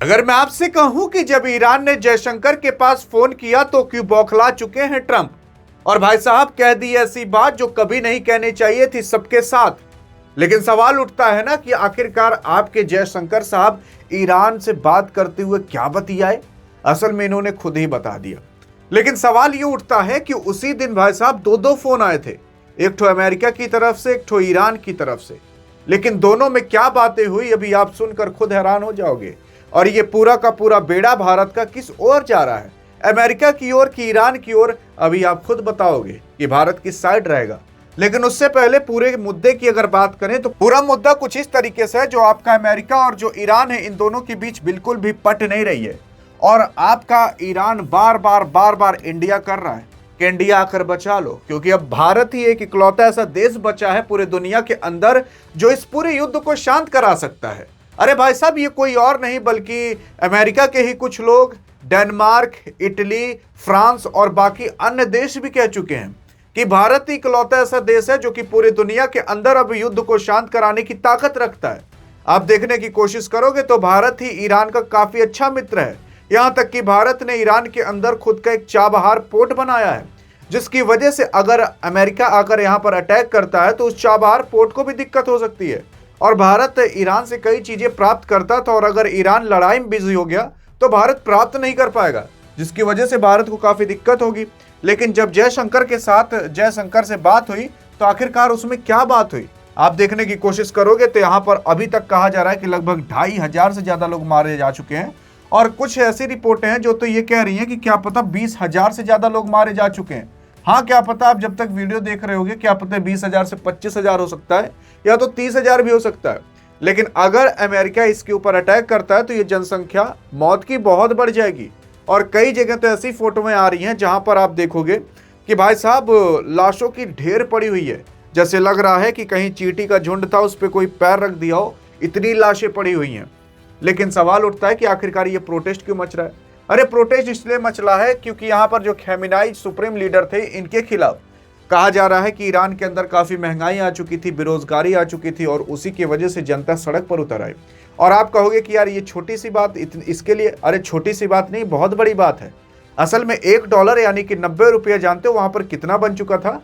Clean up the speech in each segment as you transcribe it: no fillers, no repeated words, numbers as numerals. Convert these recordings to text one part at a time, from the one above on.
अगर मैं आपसे कहूं कि जब ईरान ने जयशंकर के पास फोन किया तो क्यों बौखला चुके हैं ट्रंप। और भाई साहब कह दी ऐसी बात जो कभी नहीं कहनी चाहिए थी सबके साथ। लेकिन सवाल उठता है ना कि आखिरकार आपके जयशंकर साहब ईरान से बात करते हुए क्या बतियाए। असल में इन्होंने खुद ही बता दिया। लेकिन सवाल ये उठता है कि उसी दिन भाई साहब दो फोन आए थे, एक ठो अमेरिका की तरफ से, एक ठो ईरान की तरफ से। लेकिन दोनों में क्या बातें हुई अभी आप सुनकर खुद हैरान हो जाओगे। और ये पूरा का पूरा बेड़ा भारत का किस ओर जा रहा है, अमेरिका की ओर कि ईरान की ओर, अभी आप खुद बताओगे कि भारत किस साइड रहेगा। लेकिन उससे पहले पूरे मुद्दे की अगर बात करें तो पूरा मुद्दा कुछ इस तरीके से है, जो आपका अमेरिका और जो ईरान है इन दोनों के बीच बिल्कुल भी पट नहीं रही है। और आपका ईरान बार बार इंडिया कर रहा है कि इंडिया आकर बचा लो, क्योंकि अब भारत ही एक इकलौता ऐसा देश बचा है पूरे दुनिया के अंदर जो इस पूरे युद्ध को शांत करा सकता है। अरे भाई साहब ये कोई और नहीं बल्कि अमेरिका के ही कुछ लोग, डेनमार्क, इटली, फ्रांस और बाकी अन्य देश भी कह चुके हैं कि भारत ही इकलौता ऐसा देश है जो कि पूरी दुनिया के अंदर अब युद्ध को शांत कराने की ताकत रखता है। आप देखने की कोशिश करोगे तो भारत ही ईरान का काफी अच्छा मित्र है। यहां तक कि भारत ने ईरान के अंदर खुद का एक चाबहार पोर्ट बनाया है, जिसकी वजह से अगर अमेरिका आकर यहां पर अटैक करता है तो उस चाबहार पोर्ट को भी दिक्कत हो सकती है। और भारत ईरान से कई चीजें प्राप्त करता था और अगर ईरान लड़ाई में बिजी हो गया तो भारत प्राप्त नहीं कर पाएगा, जिसकी वजह से भारत को काफी दिक्कत होगी। लेकिन जब जयशंकर से बात हुई तो आखिरकार उसमें क्या बात हुई आप देखने की कोशिश करोगे तो यहां पर अभी तक कहा जा रहा है कि लगभग 2500 से ज्यादा लोग मारे जा चुके हैं। और कुछ ऐसी रिपोर्टें हैं जो तो ये कह रही हैं कि क्या पता 20,000 से ज्यादा लोग मारे जा चुके हैं। हाँ क्या पता, आप जब तक वीडियो देख रहे होगे क्या पता 20,000 से 25,000 हो सकता है या तो 30,000 भी हो सकता है। लेकिन अगर अमेरिका इसके ऊपर अटैक करता है तो ये जनसंख्या मौत की बहुत बढ़ जाएगी। और कई जगह तो ऐसी फोटोएं आ रही हैं जहां पर आप देखोगे कि भाई साहब लाशों की ढेर पड़ी हुई है, जैसे लग रहा है कि कहीं चींटी का झुंड था उस पर कोई पैर रख दिया हो, इतनी लाशें पड़ी हुई हैं। लेकिन सवाल उठता है कि आखिरकार ये प्रोटेस्ट क्यों मच रहा है। अरे प्रोटेस्ट इसलिए मच रहा है क्योंकि यहाँ पर जो खमेनी सुप्रीम लीडर थे इनके खिलाफ कहा जा रहा है कि ईरान के अंदर काफी महंगाई आ चुकी थी, बेरोजगारी आ चुकी थी और उसी की वजह से जनता सड़क पर उतर आई। और आप कहोगे कि यार ये छोटी सी बात इसके लिए, अरे छोटी सी बात नहीं, बहुत बड़ी बात है। असल में $1 यानी कि 90 रुपये जानते हो वहां पर कितना बन चुका था?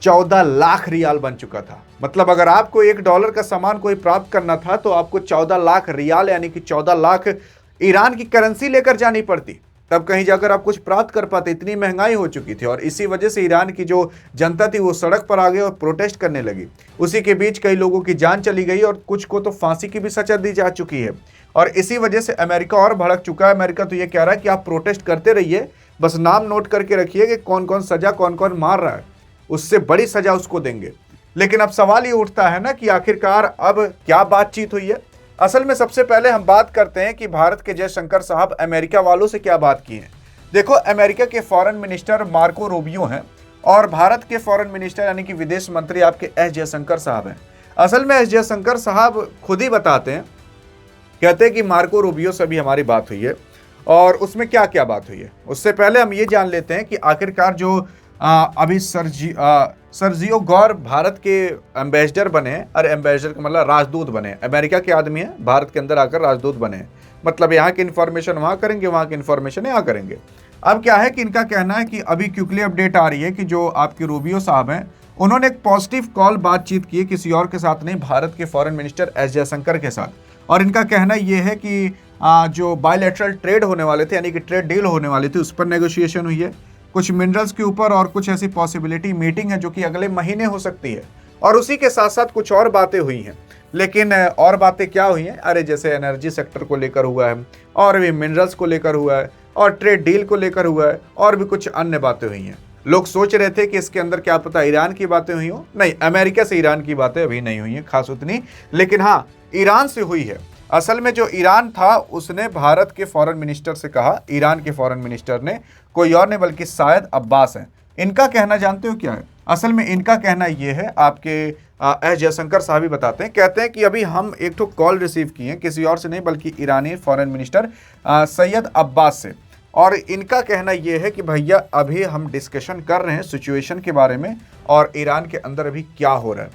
14 लाख रियाल बन चुका था। मतलब अगर आपको $1 का सामान कोई प्राप्त करना था तो आपको 14 लाख रियाल यानी कि 14 लाख ईरान की करेंसी लेकर जानी पड़ती, तब कहीं जाकर आप कुछ प्राप्त कर पाते। इतनी महंगाई हो चुकी थी और इसी वजह से ईरान की जो जनता थी वो सड़क पर आ गई और प्रोटेस्ट करने लगी। उसी के बीच कई लोगों की जान चली गई और कुछ को तो फांसी की भी सजा दी जा चुकी है। और इसी वजह से अमेरिका और भड़क चुका है। अमेरिका तो ये कह रहा है कि आप प्रोटेस्ट करते रहिए, बस नाम नोट करके रखिए कि कौन कौन सजा कौन कौन मार रहा है, उससे बड़ी सजा उसको देंगे। लेकिन अब सवाल ये उठता है ना कि आखिरकार अब क्या बातचीत हुई है। असल में सबसे पहले हम बात करते हैं कि भारत के जयशंकर साहब अमेरिका वालों से क्या बात की है। देखो अमेरिका के फॉरेन मिनिस्टर मार्को रूबियो हैं और भारत के फॉरेन मिनिस्टर यानी कि विदेश मंत्री आपके एस जयशंकर साहब हैं। असल में एस जयशंकर साहब खुद ही बताते हैं, कहते हैं कि मार्को रूबियो से भी हमारी बात हुई है और उसमें क्या क्या बात हुई है। उससे पहले हम ये जान लेते हैं कि आखिरकार जो अभी सर्जियो गौर भारत के एम्बेसडर बने हैं। अरे एम्बेसडर का मतलब राजदूत बने, अमेरिका के आदमी हैं, भारत के अंदर आकर राजदूत बने हैं। मतलब यहाँ की इन्फॉर्मेशन वहाँ करेंगे, वहाँ की इन्फॉर्मेशन यहाँ करेंगे। अब क्या है कि इनका कहना है कि अभी क्विकली अपडेट आ रही है कि जो आपके रूबियो साहब हैं उन्होंने एक पॉजिटिव कॉल बातचीत की है, किसी और के साथ नहीं, भारत के फॉरेन मिनिस्टर एस जयशंकर के साथ। और इनका कहना यह है कि जो बायलैटरल ट्रेड होने वाले थे यानी कि ट्रेड डील होने वाली थी उस पर नेगोशिएशन हुई है, कुछ मिनरल्स के ऊपर और कुछ ऐसी पॉसिबिलिटी मीटिंग है जो कि अगले महीने हो सकती है। और उसी के साथ साथ कुछ और बातें हुई हैं। लेकिन और बातें क्या हुई हैं, अरे जैसे एनर्जी सेक्टर को लेकर हुआ है और भी मिनरल्स को लेकर हुआ है और ट्रेड डील को लेकर हुआ है और भी कुछ अन्य बातें हुई हैं। लोग सोच रहे थे कि इसके अंदर क्या पता ईरान की बातें हुई हो, नहीं, अमेरिका से ईरान की बातें अभी नहीं हुई हैं खास उतनी, लेकिन हाँ ईरान से हुई है। असल में जो ईरान था उसने भारत के फॉरेन मिनिस्टर से कहा, ईरान के फॉरेन मिनिस्टर ने, कोई और नहीं बल्कि शायद अब्बास हैं। इनका कहना जानते हो क्या है? असल में इनका कहना ये है, आपके एस जयशंकर साहब ही बताते हैं, कहते हैं कि अभी हम एक तो कॉल रिसीव किए हैं किसी और से नहीं बल्कि ईरानी फॉरेन मिनिस्टर सैयद अब्बास से। और इनका कहना यह है कि भैया अभी हम डिस्कशन कर रहे हैं सिचुएशन के बारे में और ईरान के अंदर अभी क्या हो रहा है।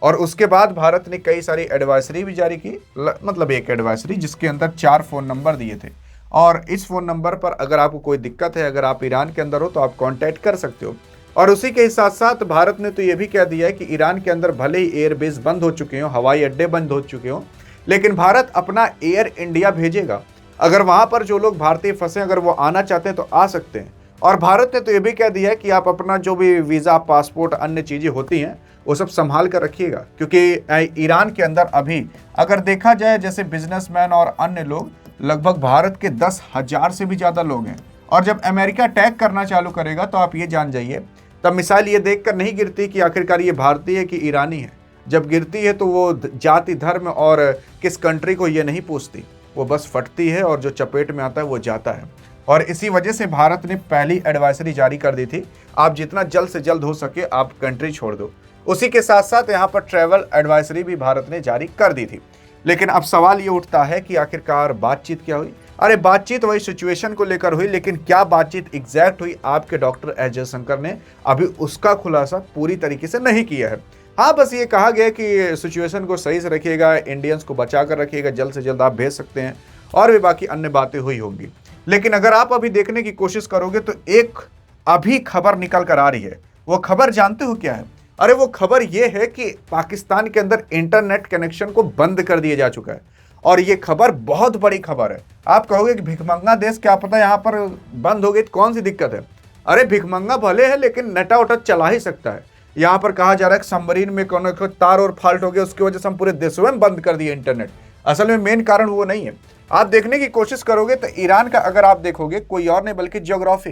और उसके बाद भारत ने कई सारी एडवाइजरी भी जारी की, मतलब एक एडवाइजरी जिसके अंदर 4 फ़ोन नंबर दिए थे, और इस फ़ोन नंबर पर अगर आपको कोई दिक्कत है, अगर आप ईरान के अंदर हो तो आप कांटेक्ट कर सकते हो। और उसी के साथ साथ भारत ने तो ये भी कह दिया है कि ईरान के अंदर भले ही एयरबेस बंद हो चुके हों, हवाई अड्डे बंद हो चुके हों, लेकिन भारत अपना एयर इंडिया भेजेगा। अगर वहाँ पर जो लोग भारतीय फंसे अगर वो आना चाहते हैं तो आ सकते हैं। और भारत ने तो ये भी कह दिया है कि आप अपना जो भी वीज़ा, पासपोर्ट, अन्य चीज़ें होती हैं वो सब संभाल कर रखिएगा, क्योंकि ईरान के अंदर अभी अगर देखा जाए जैसे बिजनेसमैन और अन्य लोग, लगभग भारत के 10,000 से भी ज़्यादा लोग हैं। और जब अमेरिका अटैक करना चालू करेगा तो आप ये जान जाइए, तब मिसाइल ये देखकर नहीं गिरती कि आखिरकार ये भारतीय है कि ईरानी है। जब गिरती है तो वो जाति, धर्म और किस कंट्री को ये नहीं पूछती, वो बस फटती है और जो चपेट में आता है वो जाता है। और इसी वजह से भारत ने पहली एडवाइजरी जारी कर दी थी, आप जितना जल्द से जल्द हो सके आप कंट्री छोड़ दो। उसी के साथ साथ यहाँ पर ट्रैवल एडवाइजरी भी भारत ने जारी कर दी थी। लेकिन अब सवाल ये उठता है कि आखिरकार बातचीत क्या हुई? अरे बातचीत वही सिचुएशन को लेकर हुई, लेकिन क्या बातचीत एग्जैक्ट हुई, आपके डॉक्टर एस जयशंकर ने अभी उसका खुलासा पूरी तरीके से नहीं किया है। हाँ, बस ये कहा गया कि सिचुएशन को सही से रखिएगा, इंडियंस को बचा कर रखिएगा, जल्द से जल्द आप भेज सकते हैं, और भी बाकी अन्य बातें हुई होंगी। लेकिन अगर आप अभी देखने की कोशिश करोगे तो एक अभी खबर निकल कर आ रही है। वो खबर जानते हो क्या है? अरे वो खबर ये है कि पाकिस्तान के अंदर इंटरनेट कनेक्शन को बंद कर दिया जा चुका है। और ये खबर बहुत बड़ी खबर है। आप कहोगे कि भिखमंगा देश, क्या पता यहाँ पर बंद हो गई तो कौन सी दिक्कत है? अरे भिखमंगा भले है लेकिन नेटा उटा चला ही सकता है। यहाँ पर कहा जा रहा है कि सबमरीन में कोनो तार और फॉल्ट हो गया, उसकी वजह से हम पूरे देशों में बंद कर दिए इंटरनेट। असल में मेन कारण वो नहीं है। आप देखने की कोशिश करोगे तो ईरान का अगर आप देखोगे, कोई और नहीं बल्कि ज्योग्राफी,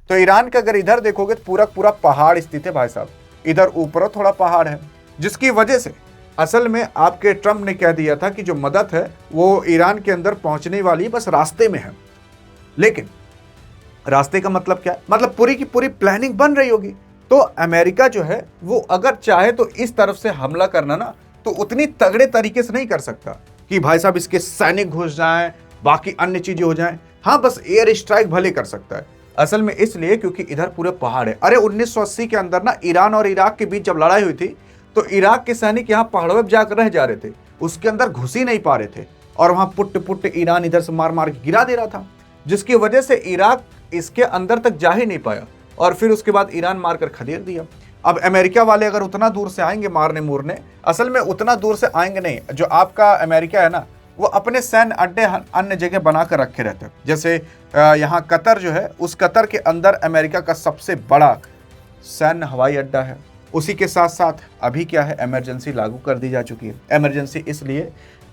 तो ईरान का अगर इधर देखोगे तो पूरा पूरा पहाड़ स्थित है भाई साहब। इधर ऊपर थोड़ा पहाड़ है, जिसकी वजह से असल में आपके ट्रम्प ने कह दिया था कि जो मदद है वो ईरान के अंदर पहुंचने वाली बस रास्ते में है। लेकिन रास्ते का मतलब क्या है? मतलब पूरी की पूरी प्लानिंग बन रही होगी। तो अमेरिका जो है वो अगर चाहे तो इस तरफ से हमला करना ना, तो उतनी तगड़े तरीके से नहीं कर सकता कि भाई साहब इसके सैनिक घुस जाएं, बाकी अन्य चीजें हो जाएं। हाँ, बस एयर स्ट्राइक भले कर सकता है। असल में इसलिए क्योंकि इधर पूरे पहाड़ है। अरे 1980 के अंदर ना ईरान और इराक के बीच जब लड़ाई हुई थी तो इराक के सैनिक यहाँ पहाड़ों में जाकर रह जा रहे थे, उसके अंदर घुस ही नहीं पा रहे थे, और वहां पुट पुट ईरान इधर से मार मार के गिरा दे रहा था, जिसकी वजह से इराक इसके अंदर तक जा ही नहीं पाया, और फिर उसके बाद ईरान मारकर खदेड़ दिया। अब अमेरिका वाले अगर उतना दूर से आएंगे मारने मूरने, असल में उतना दूर से आएंगे नहीं। जो आपका अमेरिका है ना, वो अपने सैन्य अड्डे अन्य जगह बनाकर रखे रहते हैं। जैसे यहाँ कतर जो है, उस कतर के अंदर अमेरिका का सबसे बड़ा सैन्य हवाई अड्डा है। उसी के साथ साथ अभी क्या है, इमरजेंसी लागू कर दी जा चुकी है। इमरजेंसी इसलिए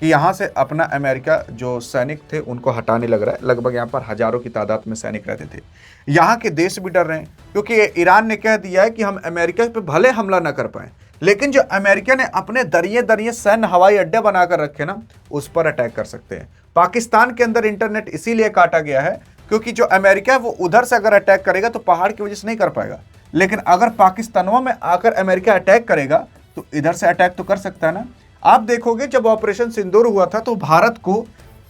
कि यहाँ से अपना अमेरिका जो सैनिक थे उनको हटाने लग रहा है। लगभग यहाँ पर हजारों की तादाद में सैनिक रहते थे। यहाँ के देश भी डर रहे हैं, क्योंकि ईरान ने कह दिया है कि हम अमेरिका पे भले हमला ना कर पाए, लेकिन जो अमेरिका ने अपने दरिये दरिये सैन्य हवाई अड्डे बनाकर रखे ना, उस पर अटैक कर सकते हैं। पाकिस्तान के अंदर इंटरनेट इसीलिए काटा गया है क्योंकि जो अमेरिका है वो उधर से अगर अटैक करेगा तो पहाड़ की वजह से नहीं कर पाएगा, लेकिन अगर पाकिस्तानों में आकर अमेरिका अटैक करेगा तो इधर से अटैक तो कर सकता है ना। आप देखोगे जब ऑपरेशन सिंदूर हुआ था तो भारत को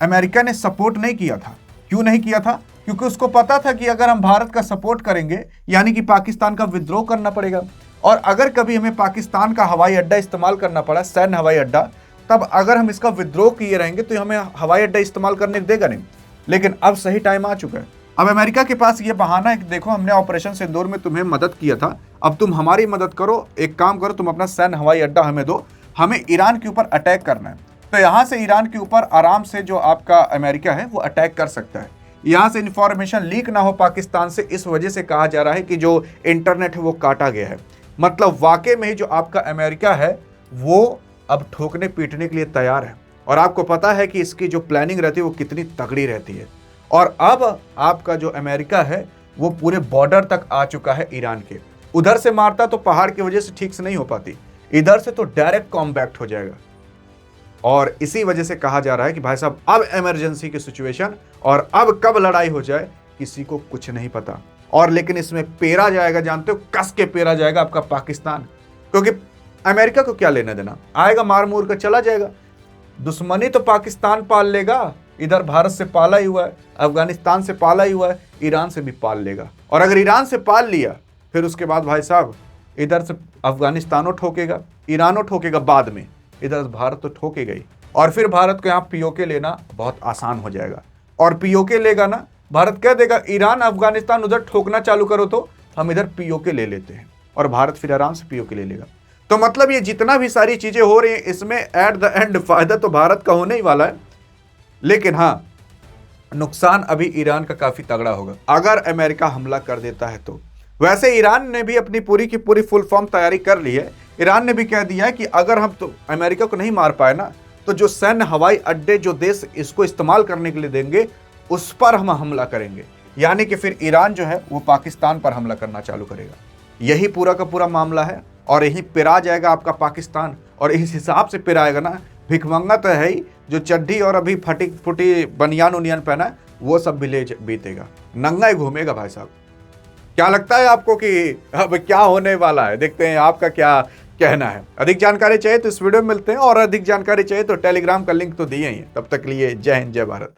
अमेरिका ने सपोर्ट नहीं किया था। क्यों नहीं किया था? क्योंकि उसको पता था कि अगर हम भारत का सपोर्ट करेंगे यानी कि पाकिस्तान का विद्रोह करना पड़ेगा, और अगर कभी हमें पाकिस्तान का हवाई अड्डा इस्तेमाल करना पड़ा, सैन्य हवाई अड्डा, तब अगर हम इसका विद्रोह किए रहेंगे तो हमें हवाई अड्डा इस्तेमाल करने देगा नहीं। लेकिन अब सही टाइम आ चुका है। अब अमेरिका के पास ये बहाना है कि देखो हमने ऑपरेशन सिंदूर में तुम्हें मदद किया था, अब तुम हमारी मदद करो, एक काम करो, तुम अपना सैन्य हवाई अड्डा हमें दो, हमें ईरान के ऊपर अटैक करना है। तो यहाँ से ईरान के ऊपर आराम से जो आपका अमेरिका है वो अटैक कर सकता है। यहाँ से इंफॉर्मेशन लीक ना हो पाकिस्तान से, इस वजह से कहा जा रहा है कि जो इंटरनेट है वो काटा गया है। मतलब वाकई में ही जो आपका अमेरिका है वो अब ठोकने पीटने के लिए तैयार है, और आपको पता है कि इसकी जो प्लानिंग रहती है वो कितनी तगड़ी रहती है। और अब आपका जो अमेरिका है वो पूरे बॉर्डर तक आ चुका है ईरान के। उधर से मारता तो पहाड़ की वजह से ठीक से नहीं हो पाती, इधर से तो डायरेक्ट कॉम्बैक्ट हो जाएगा। और इसी वजह से कहा जा रहा है कि भाई साहब अब इमरजेंसी की सिचुएशन, और अब कब लड़ाई हो जाए किसी को कुछ नहीं पता। और लेकिन इसमें पेरा जाएगा, जानते हो, कस के पेरा जाएगा आपका पाकिस्तान, क्योंकि अमेरिका को क्या लेना देना, आएगा मार मूर कर चला जाएगा। दुश्मनी तो पाकिस्तान पाल लेगा, इधर भारत से पाला ही हुआ है, अफगानिस्तान से पाला ही हुआ है, ईरान से भी पाल लेगा। और अगर ईरान से पाल लिया फिर उसके बाद भाई साहब इधर से अफगानिस्तानों ठोकेगा, ईरानों ठोकेगा बाद में, इधर से भारत तो ठोकेगा ही। और फिर भारत को यहाँ पीओके लेना बहुत आसान हो जाएगा। और पीओके लेगा ना, भारत कह देगा ईरान अफगानिस्तान उधर ठोकना चालू करो तो हम इधर पीओके ले लेते हैं, और भारत फिर आराम से पीओके ले लेगा। तो मतलब ये जितना भी सारी चीजें हो रही हैं, इसमें एट द एंड फायदा तो भारत का होने ही वाला है, लेकिन हाँ, नुकसान अभी ईरान का काफी तगड़ा होगा अगर अमेरिका हमला कर देता है तो। वैसे ईरान ने भी अपनी पूरी की पूरी फुल फॉर्म तैयारी कर ली है। ईरान ने भी कह दिया है कि अगर हम तो अमेरिका को नहीं मार पाए ना, तो जो सैन्य हवाई अड्डे जो देश इसको इस्तेमाल करने के लिए देंगे उस पर हम हमला करेंगे। यानी कि फिर ईरान जो है वो पाकिस्तान पर हमला करना चालू करेगा। यही पूरा का पूरा मामला है, और यही पिरा जाएगा आपका पाकिस्तान। और इस हिसाब से पिराएगा ना, भिखमंगा तो है ही, जो चड्डी और अभी फटी फुटी बनियान उनियान पहना है वो सब भी ले बीतेगा, नंगा ही घूमेगा भाई साहब। क्या लगता है आपको कि अब क्या होने वाला है? देखते हैं आपका क्या कहना है। अधिक जानकारी चाहिए तो इस वीडियो में मिलते हैं, और अधिक जानकारी चाहिए तो टेलीग्राम का लिंक तो दिए ही है। तब तक के लिए जय हिंद, जय भारत।